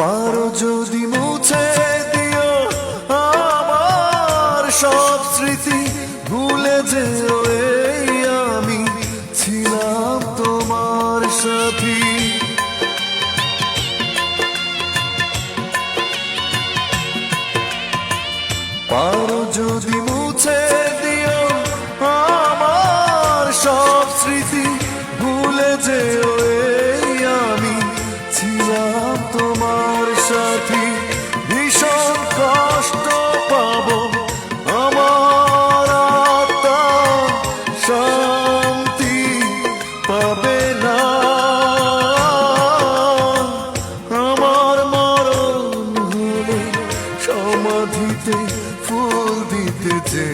পারো যদি মুছে দিও আমার সব স্মৃতি, ভুলে যেও এই আমি ছিলাম তোমার সাথী। পারো যদি মুছে দিও আমার সব স্মৃতি, ভুলে যেও এই আমি ছিলাম তোমার সাথী। ভীষণ কষ্ট পাবো আমার আত্মা, শান্তি পাবে না। আমার মরণ হলে সমাধিতে ফুল দিতে যে